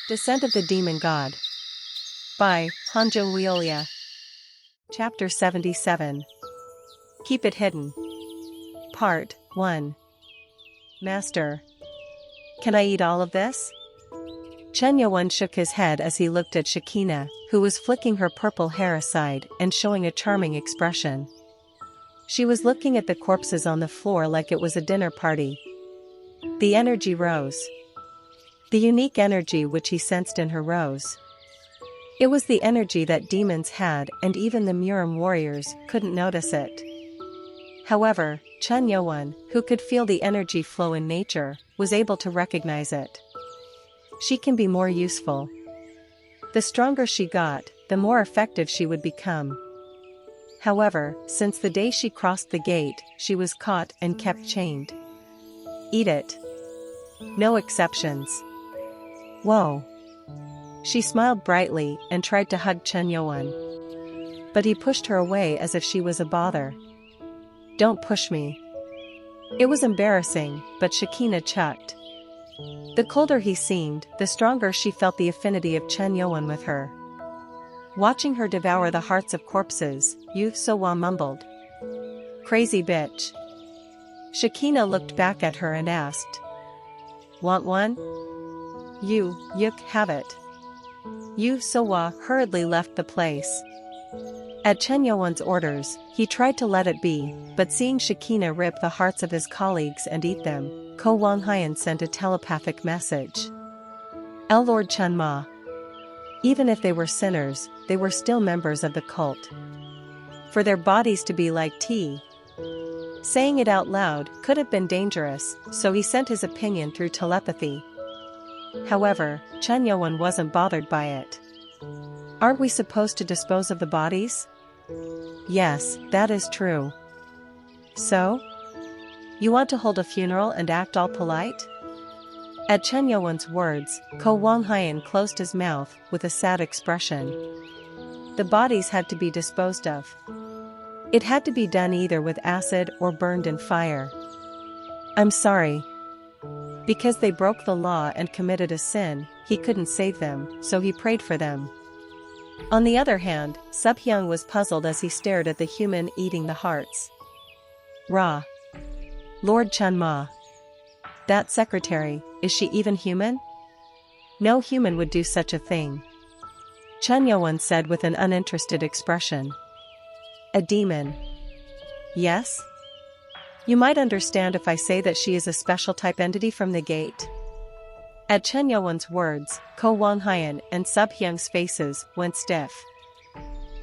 Descent of the Demon God. By Hanjo Wiolia. Chapter 77. Keep It Hidden. Part 1. Master. Can I eat all of this? Chen Yuan shook his head as he looked at Shekinah, who was flicking her purple hair aside and showing a charming expression. She was looking at the corpses on the floor like it was a dinner party. The energy rose. The unique energy which he sensed in her rose. It was the energy that demons had, and even the Murim warriors couldn't notice it. However, Chen Yuan, who could feel the energy flow in nature, was able to recognize it. She can be more useful. The stronger she got, the more effective she would become. However, since the day she crossed the gate, she was caught and kept chained. Eat it. No exceptions. Whoa. She smiled brightly and tried to hug Chen Yuan. But he pushed her away as if she was a bother. Don't push me. It was embarrassing, but Shekinah chucked. The colder he seemed, the stronger she felt the affinity of Chen Yuan with her. Watching her devour the hearts of corpses, Yu Sowa mumbled. Crazy bitch. Shekinah looked back at her and asked. Want one? Yuk, have it. Yu Sowa hurriedly left the place. At Chen Yuan's orders, he tried to let it be, but seeing Shekinah rip the hearts of his colleagues and eat them, Ko Wanghian sent a telepathic message. El Lord Chen Ma. Even if they were sinners, they were still members of the cult. For their bodies to be like tea. Saying it out loud could have been dangerous, so he sent his opinion through telepathy. However, Chen Yuan wasn't bothered by it. Aren't we supposed to dispose of the bodies? Yes, that is true. So? You want to hold a funeral and act all polite? At Chen Yuan's words, Ko Wanghian closed his mouth with a sad expression. The bodies had to be disposed of. It had to be done either with acid or burned in fire. I'm sorry. Because they broke the law and committed a sin, he couldn't save them, so he prayed for them. On the other hand, Subhyang was puzzled as he stared at the human eating the hearts. Ra. Lord Chen Ma. That secretary, is she even human? No human would do such a thing. Chen Yuan said with an uninterested expression. A demon. Yes? You might understand if I say that she is a special type entity from the gate. At Chen Yuan's words, Ko Wanghian and Subhyang's faces went stiff.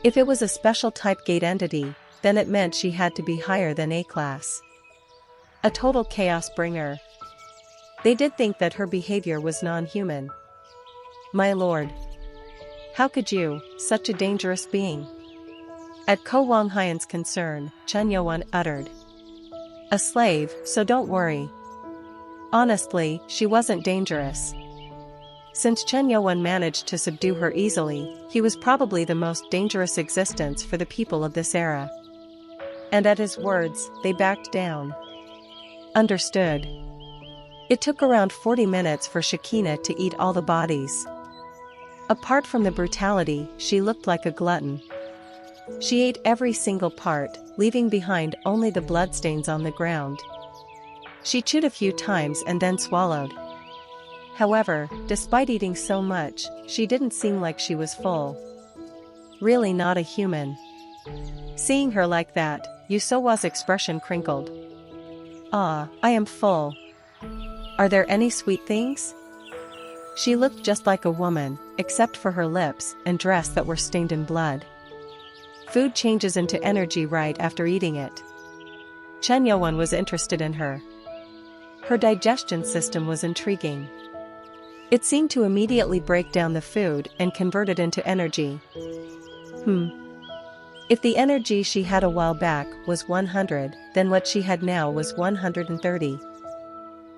If it was a special type gate entity, then it meant she had to be higher than A-class. A total chaos bringer. They did think that her behavior was non-human. My lord. How could you, such a dangerous being? At Ko Wanghian's concern, Chen Yuan uttered. A slave, so don't worry. Honestly, she wasn't dangerous. Since Chen Yuan managed to subdue her easily, he was probably the most dangerous existence for the people of this era. And at his words, they backed down. Understood. It took around 40 minutes for Shekinah to eat all the bodies. Apart from the brutality, she looked like a glutton. She ate every single part, leaving behind only the bloodstains on the ground. She chewed a few times and then swallowed. However, despite eating so much, she didn't seem like she was full. Really not a human. Seeing her like that, Yusowa's expression crinkled. Ah, I am full. Are there any sweet things? She looked just like a woman, except for her lips and dress that were stained in blood. Food changes into energy right after eating it. Chen Yuan was interested in her. Her digestion system was intriguing. It seemed to immediately break down the food and convert it into energy. If the energy she had a while back was 100, then what she had now was 130.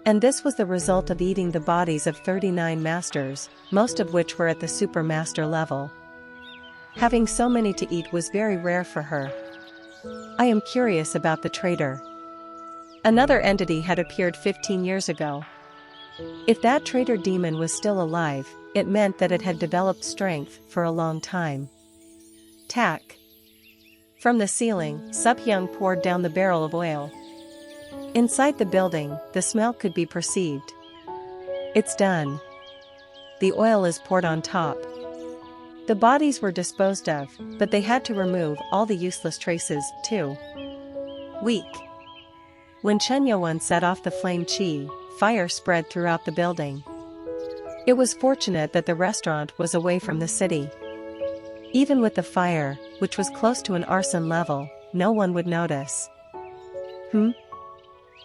And this was the result of eating the bodies of 39 masters, most of which were at the super master level. Having so many to eat was very rare for her. I am curious about the traitor. Another entity had appeared 15 years ago. If that traitor demon was still alive, it meant that it had developed strength for a long time. Tack. From the ceiling, Subhyung poured down the barrel of oil. Inside the building, the smell could be perceived. It's done. The oil is poured on top. The bodies were disposed of, but they had to remove all the useless traces, too. Weak. When Chen Yuan set off the flame chi, fire spread throughout the building. It was fortunate that the restaurant was away from the city. Even with the fire, which was close to an arson level, no one would notice.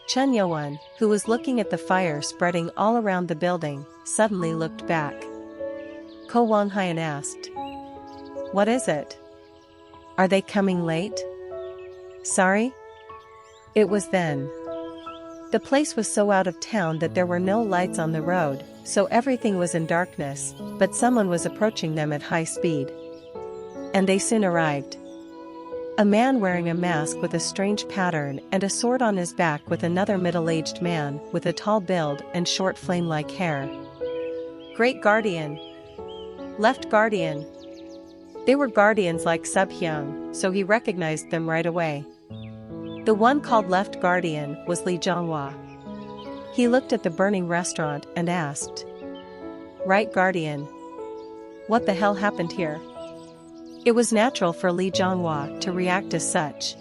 Chen Yuan, who was looking at the fire spreading all around the building, suddenly looked back. Ko Wanghayan asked. What is it? Are they coming late? Sorry? It was then. The place was so out of town that there were no lights on the road, so everything was in darkness, but someone was approaching them at high speed. And they soon arrived. A man wearing a mask with a strange pattern and a sword on his back with another middle-aged man with a tall build and short flame-like hair. Great Guardian. Left Guardian. They were guardians like Subhyung, so he recognized them right away. The one called Left Guardian was Li Zhonghua. He looked at the burning restaurant and asked. Right Guardian. What the hell happened here? It was natural for Li Zhonghua to react as such.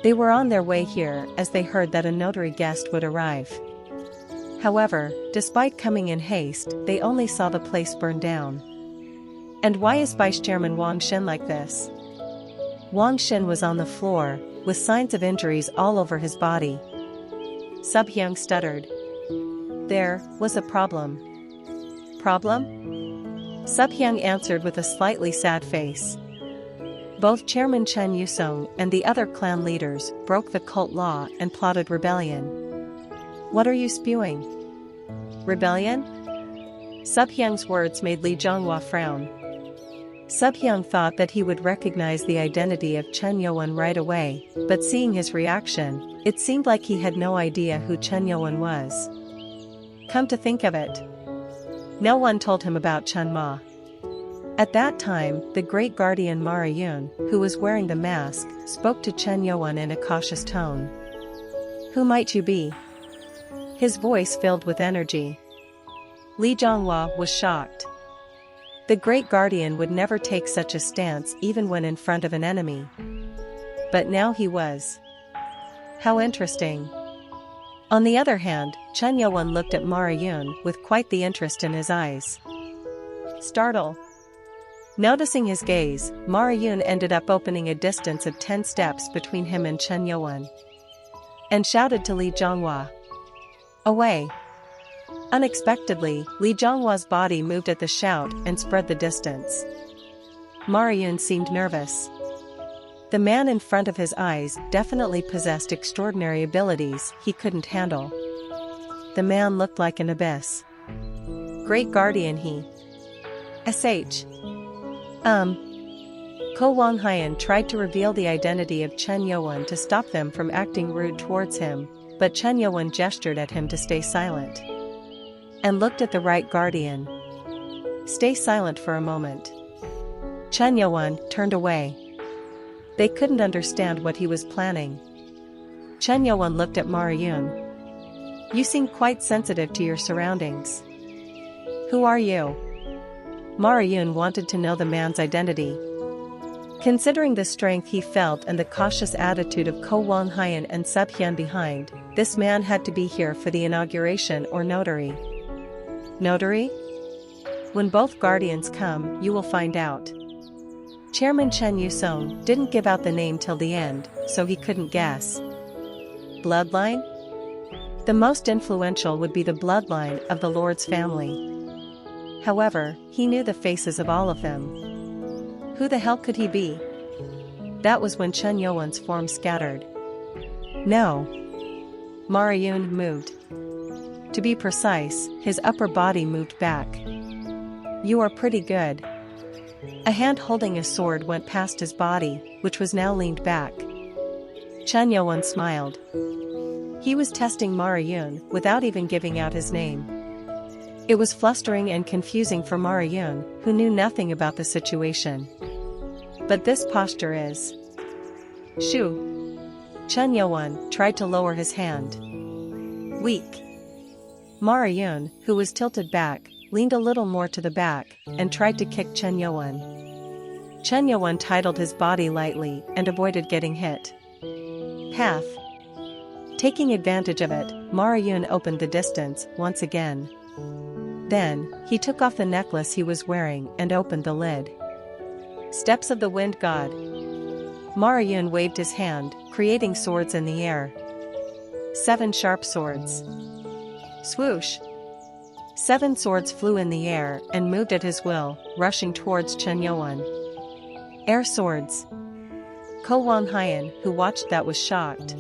They were on their way here as they heard that a notary guest would arrive. However, despite coming in haste, they only saw the place burn down. And why is Vice Chairman Wang Shen like this? Wang Shen was on the floor, with signs of injuries all over his body. Subhyung stuttered. There was a problem. Problem? Subhyung answered with a slightly sad face. Both Chairman Chen Yusong and the other clan leaders broke the cult law and plotted rebellion. What are you spewing? Rebellion? Subhyung's words made Li Zhonghua frown. Subhyung thought that he would recognize the identity of Chen Yuan right away, but seeing his reaction, it seemed like he had no idea who Chen Yuan was. Come to think of it, no one told him about Chen Ma. At that time, the great guardian Mara Yun, who was wearing the mask, spoke to Chen Yuan in a cautious tone. Who might you be? His voice filled with energy. Li Zhonghua was shocked. The great guardian would never take such a stance even when in front of an enemy. But now he was. How interesting. On the other hand, Chen Yuan looked at Mara Yun with quite the interest in his eyes. Startle. Noticing his gaze, Mara Yun ended up opening a distance of 10 steps between him and Chen Yuan. And shouted to Li Zhonghua. Away. Unexpectedly, Li Zhonghua's body moved at the shout and spread the distance. Mara Yun seemed nervous. The man in front of his eyes definitely possessed extraordinary abilities he couldn't handle. The man looked like an abyss. Great guardian he. SH. Ko Wanghayan tried to reveal the identity of Chen Yuan to stop them from acting rude towards him, but Chen Yuan gestured at him to stay silent. And looked at the right guardian. Stay silent for a moment. Chen Yuan turned away. They couldn't understand what he was planning. Chen Yuan looked at Mara Yun. You seem quite sensitive to your surroundings. Who are you? Mara Yun wanted to know the man's identity. Considering the strength he felt and the cautious attitude of Ko Wanghayan and Subhyun behind, this man had to be here for the inauguration or notary. Notary? When both guardians come, you will find out. Chairman Chen Yusong didn't give out the name till the end, so he couldn't guess. Bloodline? The most influential would be the bloodline of the Lord's family. However, he knew the faces of all of them. Who the hell could he be? That was when Chen Yuan's form scattered. No. Mara Yun moved. To be precise, his upper body moved back. You are pretty good. A hand holding a sword went past his body, which was now leaned back. Chen Yuan smiled. He was testing Mara Yun without even giving out his name. It was flustering and confusing for Mara Yun, who knew nothing about the situation. But this posture is... Shoo! Chen Yuan tried to lower his hand. Weak. Mara Yun, who was tilted back, leaned a little more to the back, and tried to kick Chen Yuan. Chen Yuan titled his body lightly and avoided getting hit. Path. Taking advantage of it, Mara Yun opened the distance once again. Then, he took off the necklace he was wearing and opened the lid. Steps of the Wind God. Mara Yun waved his hand, creating swords in the air. 7 sharp swords. Swoosh! 7 swords flew in the air and moved at his will, rushing towards Chen Yuan. Air swords. Ko Wang Haiyan, who watched that, was shocked.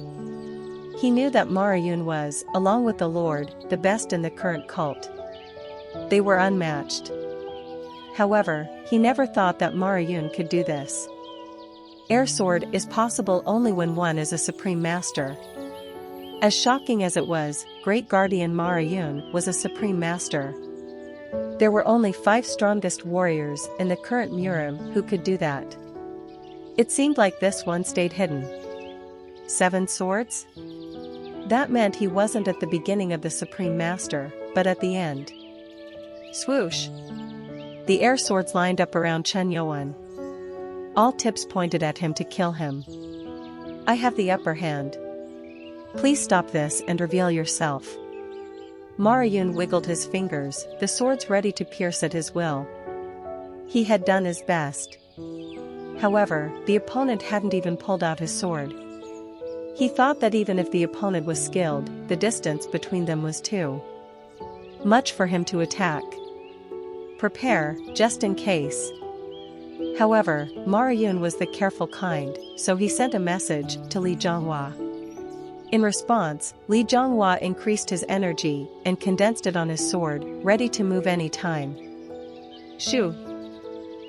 He knew that Mara Yun was, along with the Lord, the best in the current cult. They were unmatched. However, he never thought that Mara Yun could do this. Air sword is possible only when one is a supreme master. As shocking as it was, Great Guardian Mara Yun was a supreme master. There were only 5 strongest warriors in the current Murim who could do that. It seemed like this one stayed hidden. 7 swords? That meant he wasn't at the beginning of the supreme master, but at the end. Swoosh! The air swords lined up around Chen Yuan. All tips pointed at him to kill him. I have the upper hand. Please stop this and reveal yourself. Mara Yun wiggled his fingers, the swords ready to pierce at his will. He had done his best. However, the opponent hadn't even pulled out his sword. He thought that even if the opponent was skilled, the distance between them was too much for him to attack. Prepare, just in case. However, Mara Yun was the careful kind, so he sent a message to Li Zhonghua. In response, Li Zhonghua increased his energy and condensed it on his sword, ready to move any time. Shoo!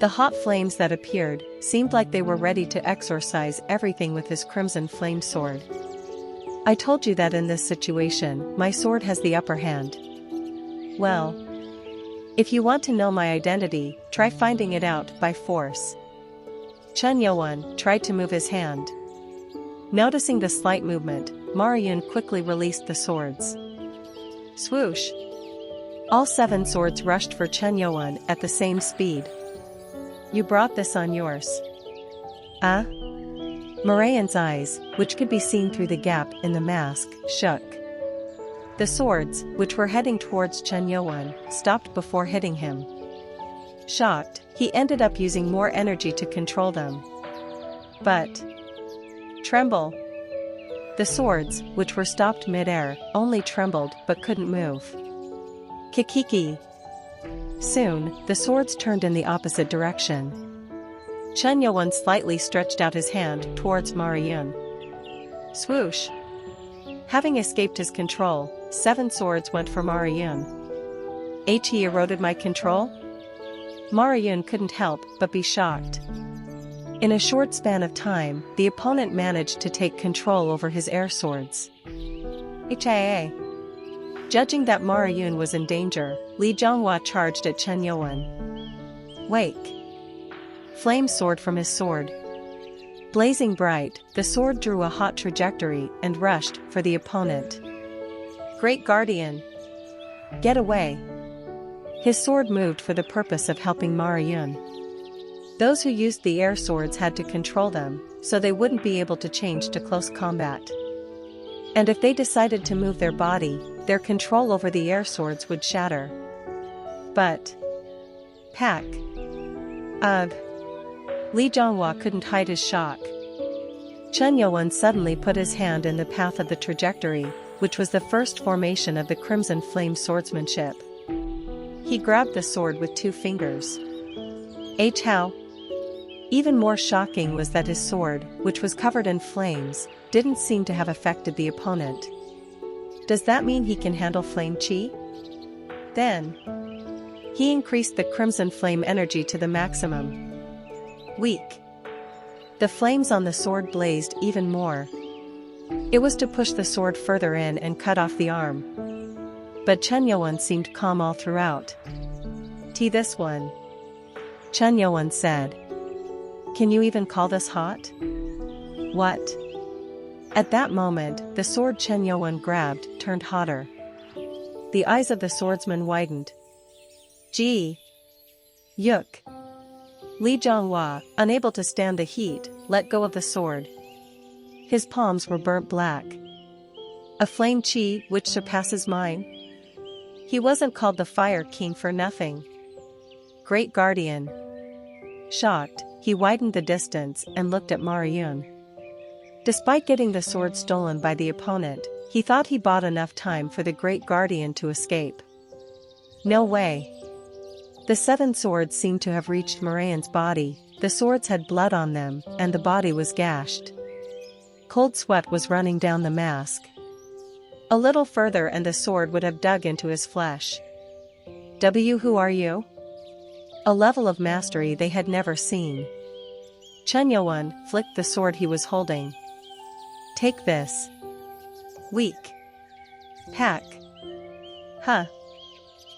The hot flames that appeared seemed like they were ready to exorcise everything with his crimson flame sword. I told you that in this situation, my sword has the upper hand. Well, if you want to know my identity, try finding it out by force. Chen Yuan tried to move his hand. Noticing the slight movement, Mara Yun quickly released the swords. Swoosh! All 7 swords rushed for Chen Yuan at the same speed. You brought this on yours. Morayan's eyes, which could be seen through the gap in the mask, shook. The swords, which were heading towards Chen Yuan, stopped before hitting him. Shocked, he ended up using more energy to control them. But... Tremble! The swords, which were stopped mid-air, only trembled but couldn't move. Kikiki! Soon, the swords turned in the opposite direction. Chen Yuan slightly stretched out his hand towards Mara Yun. Swoosh! Having escaped his control, 7 swords went for Mara Yun. He eroded my control? Mara Yun couldn't help but be shocked. In a short span of time, the opponent managed to take control over his air swords. HIA. Judging that Mara Yun was in danger, Li Zhonghua charged at Chen Yuan. Wake! Flame sword from his sword. Blazing bright, the sword drew a hot trajectory and rushed for the opponent. Great Guardian! Get away! His sword moved for the purpose of helping Mara Yun. Those who used the air swords had to control them, so they wouldn't be able to change to close combat. And if they decided to move their body, their control over the air swords would shatter. But... Pack! Ugh! Li Zhonghua couldn't hide his shock. Chen Yuan suddenly put his hand in the path of the trajectory, which was the first formation of the crimson flame swordsmanship. He grabbed the sword with 2 fingers. How? Even more shocking was that his sword, which was covered in flames, didn't seem to have affected the opponent. Does that mean he can handle flame chi? Then, he increased the crimson flame energy to the maximum. Weak. The flames on the sword blazed even more. It was to push the sword further in and cut off the arm. But Chen Yuan seemed calm all throughout. This one," Chen Yuan said. "Can you even call this hot?" "What?" At that moment, the sword Chen Yuan grabbed turned hotter. The eyes of the swordsman widened. "Gee! Yuk!" Li Zhonghua, unable to stand the heat, let go of the sword. His palms were burnt black. "A flame qi which surpasses mine?" He wasn't called the Fire King for nothing. "Great Guardian." Shocked, he widened the distance and looked at Ma Yun. Despite getting the sword stolen by the opponent, he thought he bought enough time for the Great Guardian to escape. No way. The 7 swords seemed to have reached Morayan's body. The swords had blood on them, and the body was gashed. Cold sweat was running down the mask. A little further and the sword would have dug into his flesh. Who are you?" A level of mastery they had never seen. Chen Yuan flicked the sword he was holding. "Take this." "Weak." "Pack." "Huh."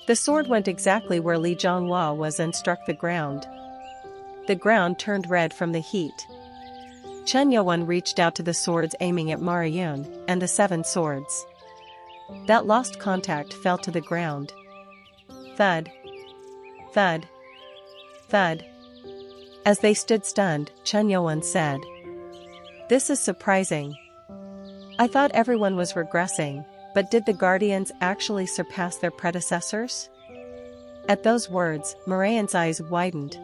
The sword went exactly where Li Zhonghua was and struck the ground. The ground turned red from the heat. Chen Yuan reached out to the swords aiming at Ma Yun, and the 7 swords that lost contact fell to the ground. Thud. Thud. Thud. As they stood stunned, Chen Yuan said, "This is surprising. I thought everyone was regressing, but did the Guardians actually surpass their predecessors?" At those words, Morayan's eyes widened.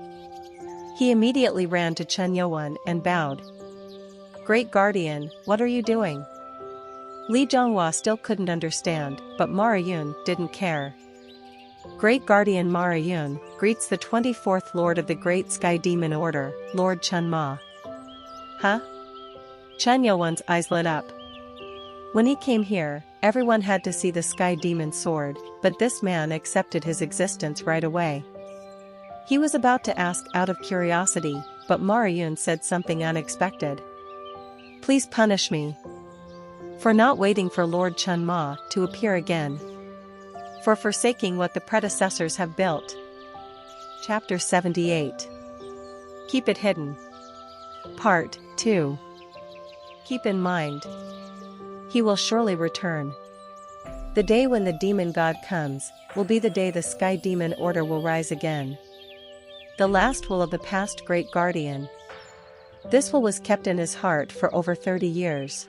He immediately ran to Chen Yuan and bowed. "Great Guardian, what are you doing?" Li Zhonghua still couldn't understand, but Ma Yun didn't care. "Great Guardian Ma Yun greets the 24th Lord of the Great Sky Demon Order, Lord Chen Ma." "Huh?" Chen Yuan's eyes lit up. When he came here, everyone had to see the Sky Demon sword, but this man accepted his existence right away. He was about to ask out of curiosity, but Ma Yun said something unexpected. "Please punish me for not waiting for Lord Chen Ma to appear again, for forsaking what the predecessors have built." Chapter 78. Keep it hidden. Part 2. Keep in mind, he will surely return. The day when the demon god comes, will be the day the Sky Demon Order will rise again. The last will of the past Great Guardian. This will was kept in his heart for over 30 years.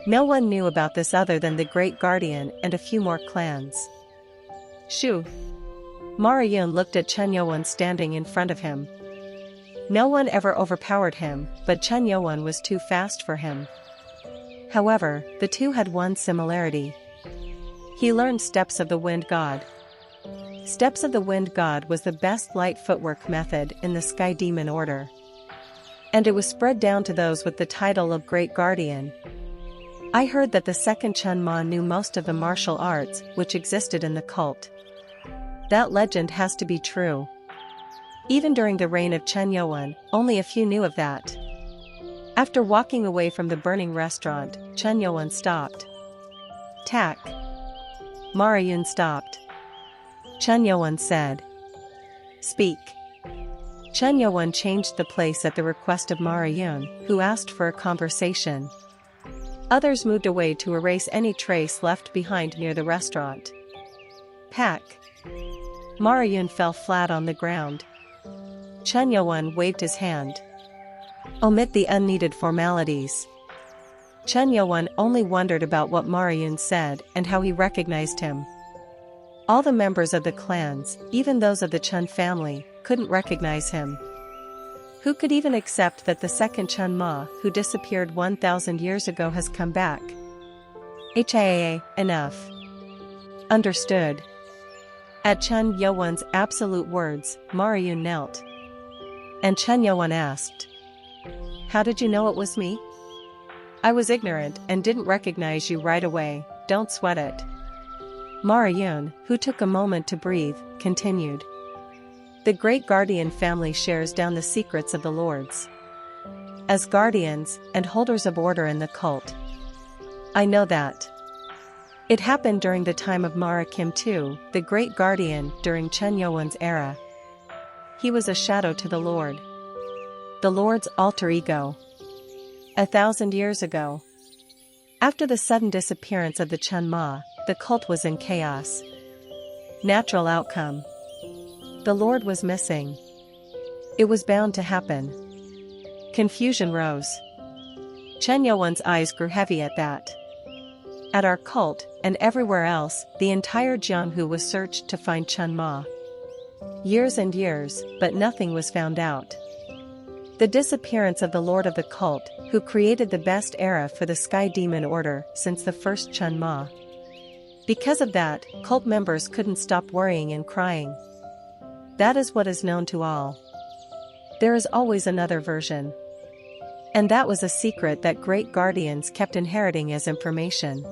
No one knew about this other than the Great Guardian and a few more clans. Shoo! Ma Yun looked at Chen Yuan standing in front of him. No one ever overpowered him, but Chen Yuan was too fast for him. However, the two had one similarity. He learned Steps of the Wind God. Steps of the Wind God was the best light footwork method in the Sky Demon Order. And it was spread down to those with the title of Great Guardian. I heard that the second Chen Ma knew most of the martial arts which existed in the cult. That legend has to be true. Even during the reign of Chen Yuan, only a few knew of that. After walking away from the burning restaurant, Chen Yuan stopped. "Tak." Ma Yun stopped. Chen Yuan said, "Speak." Chen Yuan changed the place at the request of Ma Yun, who asked for a conversation. Others moved away to erase any trace left behind near the restaurant. "Pack." Ma Yun fell flat on the ground. Chen Yuan waved his hand. "Omit the unneeded formalities." Chen Yuan only wondered about what Ma Yun said and how he recognized him. All the members of the clans, even those of the Chen family, couldn't recognize him. Who could even accept that the second Chen Ma, who disappeared 1,000 years ago, has come back? Enough. Understood. At Chen Yuan's absolute words, Ma Yun knelt. And Chen Yuan asked, "How did you know it was me?" "I was ignorant and didn't recognize you right away, don't sweat it." Ma Yun, who took a moment to breathe, continued. "The Great Guardian family shares down the secrets of the lords. As guardians and holders of order in the cult, I know that. It happened during the time of Mara Kim too, the great guardian during Chen Youwen's era. He was a shadow to the Lord. The Lord's alter ego. 1,000 years ago. After the sudden disappearance of the Chen Ma, the cult was in chaos. Natural outcome. The Lord was missing. It was bound to happen. Confusion rose. Chen Youwen's eyes grew heavy at that. At our cult, and everywhere else, the entire Jianghu was searched to find Chen Ma. Years and years, but nothing was found out. The disappearance of the Lord of the cult, who created the best era for the Sky Demon Order since the first Chen Ma. Because of that, cult members couldn't stop worrying and crying. That is what is known to all. There is always another version. And that was a secret that great guardians kept inheriting as information.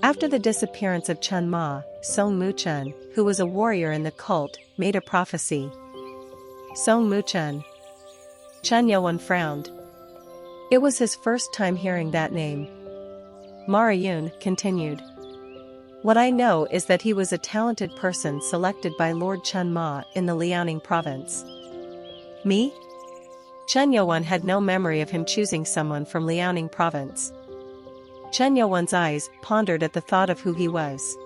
After the disappearance of Chen Ma, Song Muchen, who was a warrior in the cult, made a prophecy. Song Muchen. Chen Youwen frowned. It was his first time hearing that name. Mara Yun continued. What I know is that he was a talented person selected by Lord Chen Ma in the Liaoning province. Me? Chen Youwen had no memory of him choosing someone from Liaoning province. Chen Youwen's eyes pondered at the thought of who he was.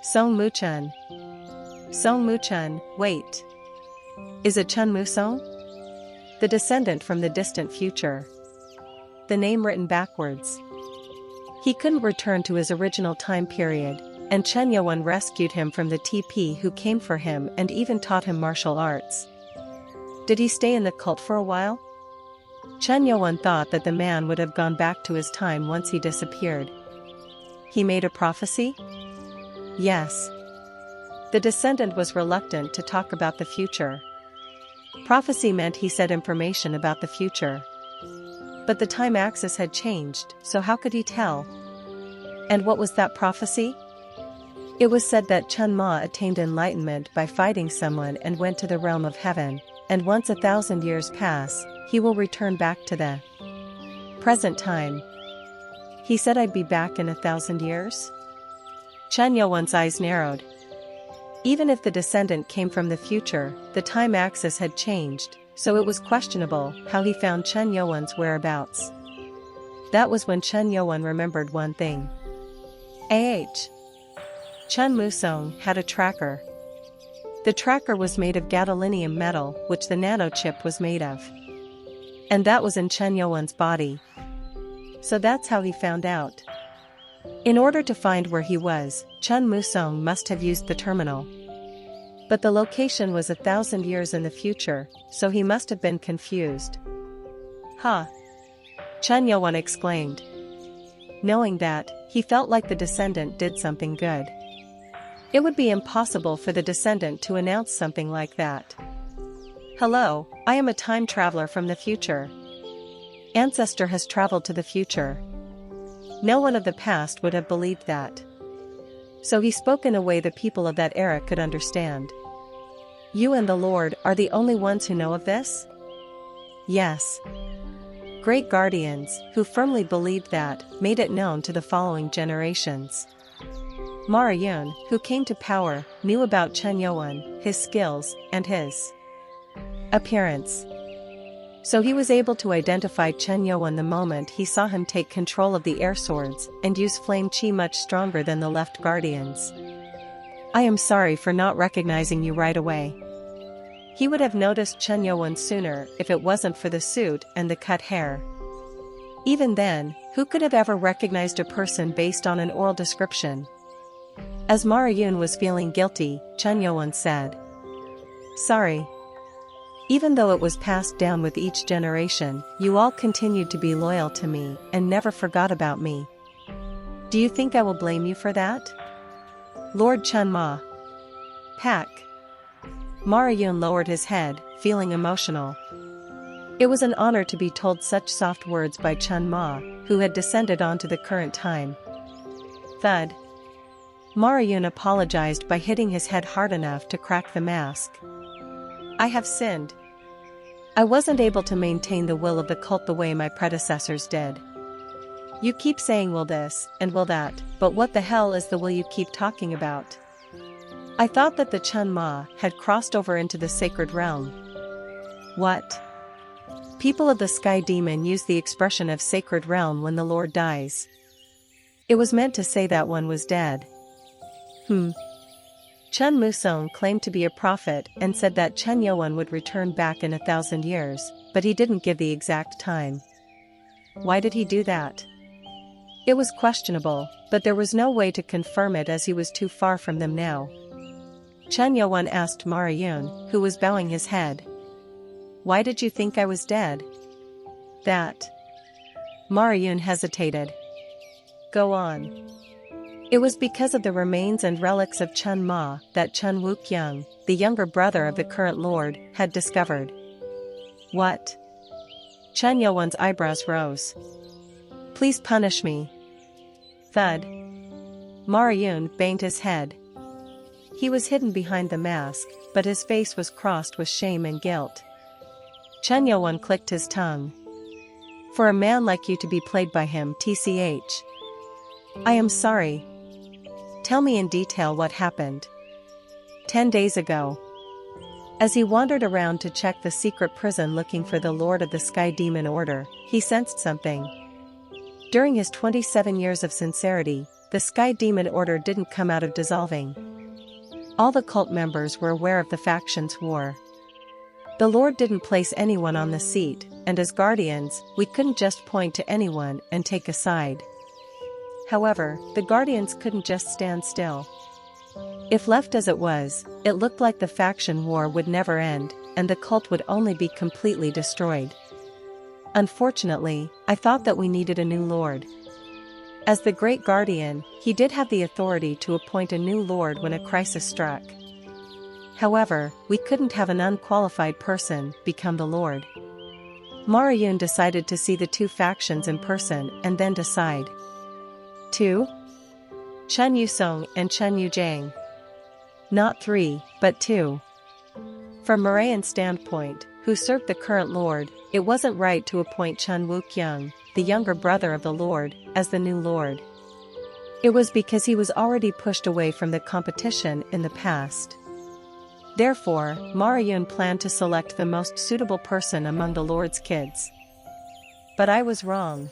Song Muchen. Song Muchen, wait. Is it Chen Musong? The descendant from the distant future. The name written backwards. He couldn't return to his original time period, and Chen Youwen rescued him from the TP who came for him and even taught him martial arts. Did he stay in the cult for a while? Chen Youwen thought that the man would have gone back to his time once he disappeared. He made a prophecy? Yes. The descendant was reluctant to talk about the future. Prophecy meant he said information about the future. But the time axis had changed, so how could he tell? And what was that prophecy? It was said that Chen Ma attained enlightenment by fighting someone and went to the realm of heaven, and once 1,000 years pass, he will return back to the present time. He said I'd be back in 1,000 years? Chen Youwen's eyes narrowed. Even if the descendant came from the future, the time axis had changed, so it was questionable how he found Chen Youwen's whereabouts. That was when Chen Youwen remembered one thing. Chen Musong had a tracker. The tracker was made of gadolinium metal, which the nanochip was made of. And that was in Chen Youwen's body. So that's how he found out. In order to find where he was, Chen Musong must have used the terminal. But the location was 1,000 years in the future, so he must have been confused. Ha! Chen Youwen exclaimed. Knowing that, he felt like the descendant did something good. It would be impossible for the descendant to announce something like that. Hello, I am a time traveler from the future. Ancestor has traveled to the future. No one of the past would have believed that. So he spoke in a way the people of that era could understand. You and the Lord are the only ones who know of this? Yes. Great guardians, who firmly believed that, made it known to the following generations. Mara Yun, who came to power, knew about Chen Youwen, his skills, and his appearance. So he was able to identify Chen Youwen the moment he saw him take control of the air swords and use flame chi much stronger than the left guardians. I am sorry for not recognizing you right away. He would have noticed Chen Youwen sooner if it wasn't for the suit and the cut hair. Even then, who could have ever recognized a person based on an oral description? As Mara Yun was feeling guilty, Chen Youwen said, Sorry. Even though it was passed down with each generation, you all continued to be loyal to me and never forgot about me. Do you think I will blame you for that? Lord Chen Ma. Pack. Mara Yun lowered his head, feeling emotional. It was an honor to be told such soft words by Chen Ma, who had descended onto the current time. Thud. Mara Yun apologized by hitting his head hard enough to crack the mask. I have sinned. I wasn't able to maintain the will of the cult the way my predecessors did. You keep saying will this, and will that, but what the hell is the will you keep talking about? I thought that the Chun Ma had crossed over into the sacred realm. What? People of the Sky Demon use the expression of sacred realm when the Lord dies. It was meant to say that one was dead. Chun Musong claimed to be a prophet and said that Chen Yuan would return back in 1,000 years, but he didn't give the exact time. Why did he do that? It was questionable, but there was no way to confirm it as he was too far from them now. Chen Yuan asked Mara Yun, who was bowing his head. Why did you think I was dead? That. Mara Yun hesitated. Go on. It was because of the remains and relics of Chun Ma that Chun Wukyung, the younger brother of the current lord, had discovered. What? Chen Yuan's eyebrows rose. Please punish me. Thud. Mara Yun banged his head. He was hidden behind the mask, but his face was crossed with shame and guilt. Chen Yuan clicked his tongue. For a man like you to be played by him, TCH. I am sorry. Tell me in detail what happened. 10 days ago. As he wandered around to check the secret prison looking for the Lord of the Sky Demon Order, he sensed something. During his 27 years of sincerity, the Sky Demon Order didn't come out of dissolving. All the cult members were aware of the factions' war. The Lord didn't place anyone on the seat, and as guardians, we couldn't just point to anyone and take a side. However, the guardians couldn't just stand still. If left as it was, it looked like the faction war would never end, and the cult would only be completely destroyed. Unfortunately, I thought that we needed a new lord. As the Great Guardian, he did have the authority to appoint a new lord when a crisis struck. However, we couldn't have an unqualified person become the lord. Mara Yun decided to see the two factions in person and then decide. 2. Chen Yusong and Chen Yujiang. Not 3, but 2. From Morayan's standpoint, who served the current lord, it wasn't right to appoint Chun Wukyung, the younger brother of the lord, as the new lord. It was because he was already pushed away from the competition in the past. Therefore, Mara Yun planned to select the most suitable person among the lord's kids. But I was wrong.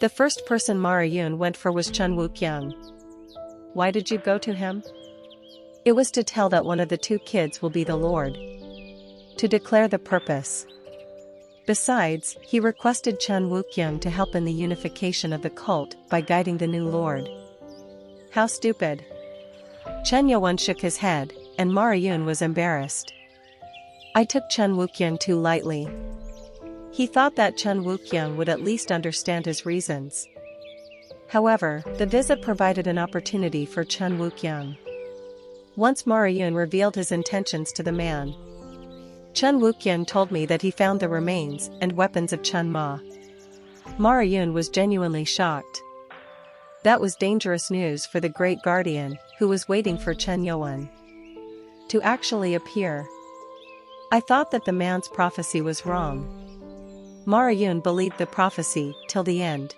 The first person Mara Yun went for was Chun Wukyung. Why did you go to him? It was to tell that one of the two kids will be the lord. To declare the purpose. Besides, he requested Chun Wukyung to help in the unification of the cult by guiding the new lord. How stupid. Chen Yuan shook his head, and Mara Yun was embarrassed. I took Chun Wukyung too lightly. He thought that Chun Wukyung would at least understand his reasons. However, the visit provided an opportunity for Chun Wukyung. Once Mara Yun revealed his intentions to the man. Chun Wukyung told me that he found the remains and weapons of Chun Ma. Mara Yun was genuinely shocked. That was dangerous news for the Great Guardian, who was waiting for Chen Yuan to actually appear. I thought that the man's prophecy was wrong. Mara Yun believed the prophecy till the end.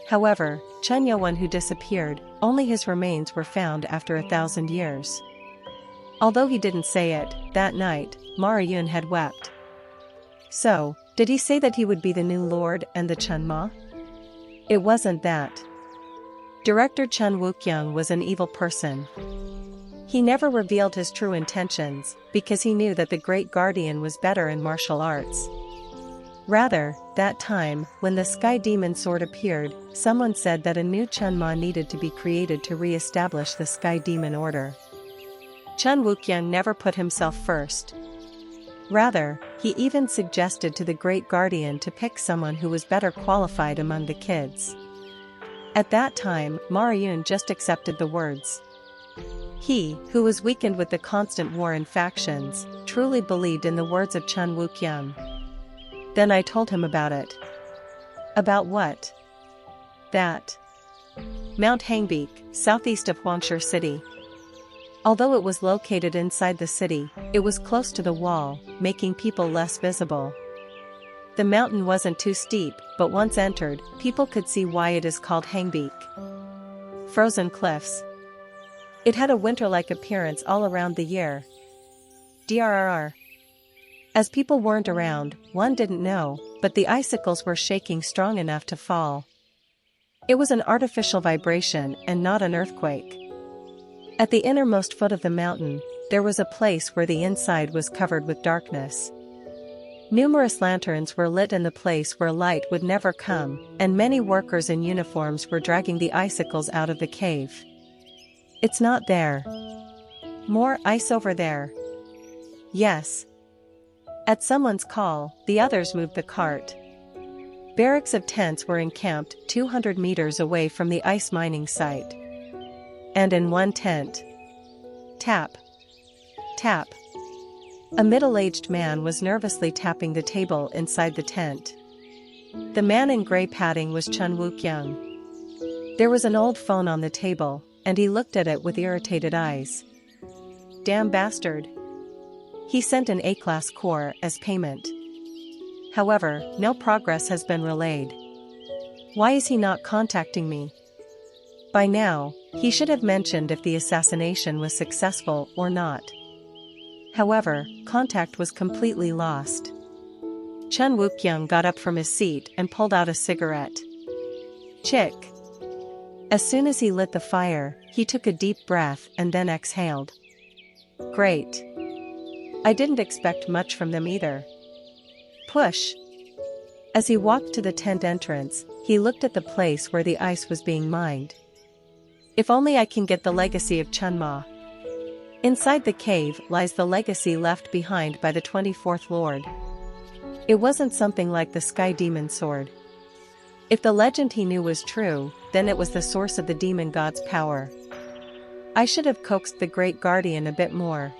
However, Chen Yuan who disappeared, only his remains were found after 1,000 years. Although he didn't say it, that night, Mara Yun had wept. So, did he say that he would be the new lord and the Chun Ma? It wasn't that. Director Chun Wukyung was an evil person. He never revealed his true intentions, because he knew that the Great Guardian was better in martial arts. Rather, that time, when the Sky Demon Sword appeared, someone said that a new Chun Ma needed to be created to re-establish the Sky Demon Order. Chun Wukyung never put himself first. Rather, he even suggested to the Great Guardian to pick someone who was better qualified among the kids. At that time, Mara Yun just accepted the words. He, who was weakened with the constant war in factions, truly believed in the words of Chun Wukyung. Then I told him about it. About what? That. Mount Hangbeek, southeast of Huangshe City. Although it was located inside the city, it was close to the wall, making people less visible. The mountain wasn't too steep, but once entered, people could see why it is called Hangbeek. Frozen cliffs. It had a winter-like appearance all around the year. Drrr. As people weren't around, one didn't know, but the icicles were shaking strong enough to fall. It was an artificial vibration and not an earthquake. At the innermost foot of the mountain, there was a place where the inside was covered with darkness. Numerous lanterns were lit in the place where light would never come, and many workers in uniforms were dragging the icicles out of the cave. It's not there. More ice over there. Yes. At someone's call, the others moved the cart. Barracks of tents were encamped 200 meters away from the ice mining site. And in one tent. Tap. Tap. A middle-aged man was nervously tapping the table inside the tent. The man in gray padding was Chun Woo-kyung. There was an old phone on the table, and he looked at it with irritated eyes. Damn bastard. He sent an A-class core as payment. However, no progress has been relayed. Why is he not contacting me? By now, he should have mentioned if the assassination was successful or not. However, contact was completely lost. Chun Woo-kyung got up from his seat and pulled out a cigarette. Chick. As soon as he lit the fire, he took a deep breath and then exhaled. Great. I didn't expect much from them either. Push. As he walked to the tent entrance, he looked at the place where the ice was being mined. If only I can get the legacy of Chunma. Inside the cave lies the legacy left behind by the 24th Lord. It wasn't something like the Sky Demon Sword. If the legend he knew was true, then it was the source of the demon god's power. I should have coaxed the Great Guardian a bit more.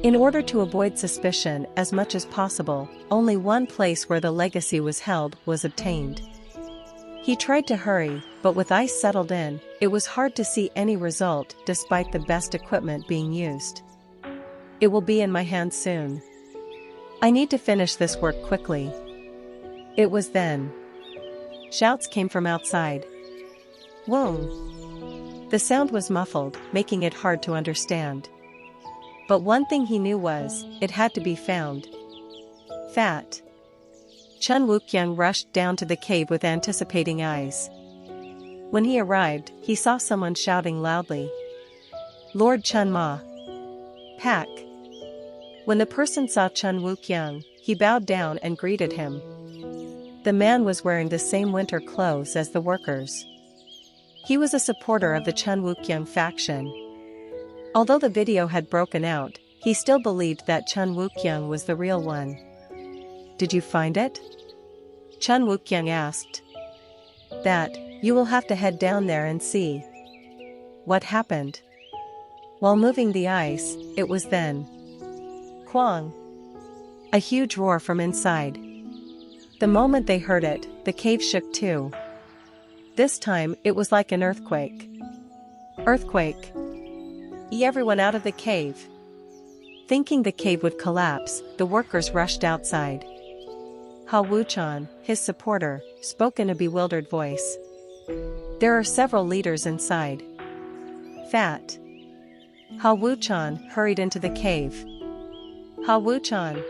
In order to avoid suspicion as much as possible, only one place where the legacy was held was obtained. He tried to hurry, but with ice settled in, it was hard to see any result despite the best equipment being used. It will be in my hands soon. I need to finish this work quickly. It was then. Shouts came from outside. Whoa! The sound was muffled, making it hard to understand. But one thing he knew was, it had to be found. Fat. Chun Woo-kyung rushed down to the cave with anticipating eyes. When he arrived, he saw someone shouting loudly. Lord Chun Ma. Pack. When the person saw Chun Woo-kyung, he bowed down and greeted him. The man was wearing the same winter clothes as the workers. He was a supporter of the Chun Woo-kyung faction. Although the video had broken out, he still believed that Chun Woo-kyung was the real one. Did you find it? Chun Woo-kyung asked. That, you will have to head down there and see. What happened? While moving the ice, it was then. Kwang. A huge roar from inside. The moment they heard it, the cave shook too. This time, it was like an earthquake. Earthquake. Everyone out of the cave. Thinking the cave would collapse, the workers rushed outside. Ha Woo-chan, his supporter, spoke in a bewildered voice. There are several leaders inside. Fat. Ha Woo-chan hurried into the cave. Ha Woo-chan.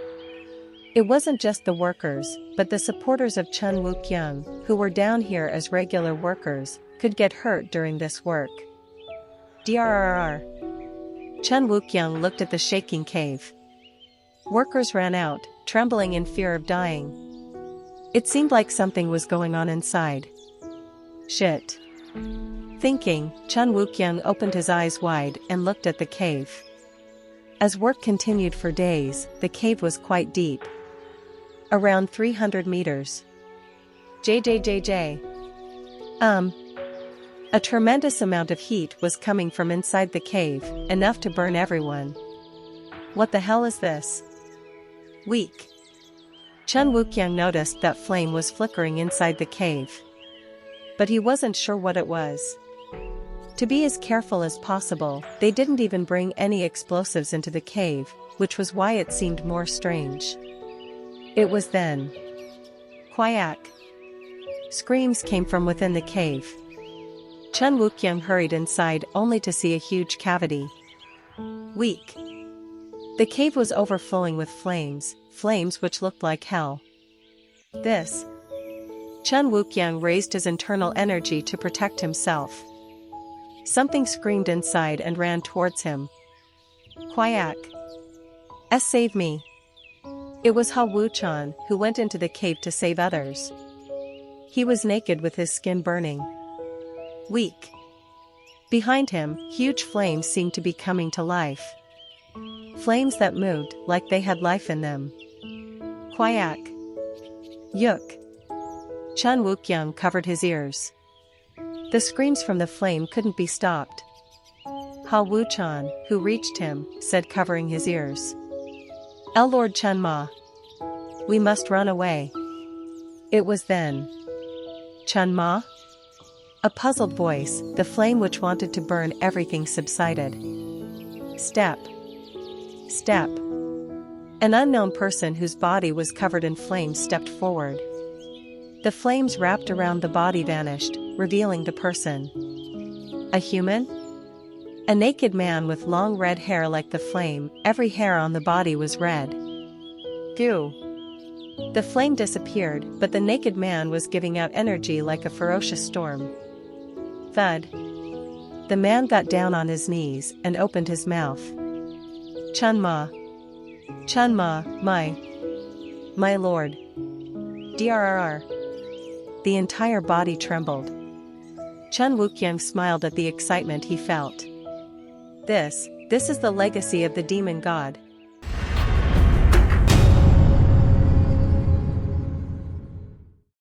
It wasn't just the workers, but the supporters of Chun Woo-kyung, who were down here as regular workers, could get hurt during this work. Drrr. Chun Woo-kyung looked at the shaking cave. Workers ran out, trembling in fear of dying. It seemed like something was going on inside. Shit. Thinking, Chun Woo-kyung opened his eyes wide and looked at the cave. As work continued for days, the cave was quite deep. Around 300 meters. JJJJ. A tremendous amount of heat was coming from inside the cave, enough to burn everyone. What the hell is this? Weak. Chun Woo-kyung noticed that flame was flickering inside the cave. But he wasn't sure what it was. To be as careful as possible, they didn't even bring any explosives into the cave, which was why it seemed more strange. It was then. Quack! Screams came from within the cave. Chen Wukyung hurried inside only to see a huge cavity. Weak! The cave was overflowing with flames, flames which looked like hell. This! Chen Wukyung raised his internal energy to protect himself. Something screamed inside and ran towards him. Quack! Save me! It was Ha Wuchan, who went into the cave to save others. He was naked with his skin burning. Weak! Behind him, huge flames seemed to be coming to life. Flames that moved like they had life in them. Quack! Yuk! Chen Wukyung covered his ears. The screams from the flame couldn't be stopped. Ha Wuchan, who reached him, said covering his ears. Lord Chen Ma! We must run away. It was then. Chen Ma? A puzzled voice, the flame which wanted to burn everything subsided. Step. Step. An unknown person whose body was covered in flames stepped forward. The flames wrapped around the body vanished, revealing the person. A human? A naked man with long red hair like the flame, every hair on the body was red. Goo! The flame disappeared, but the naked man was giving out energy like a ferocious storm. Thud! The man got down on his knees and opened his mouth. Chen Ma! Chen Ma, my lord! Drrr! The entire body trembled. Chen Wukyung smiled at the excitement he felt. This is the legacy of the demon god.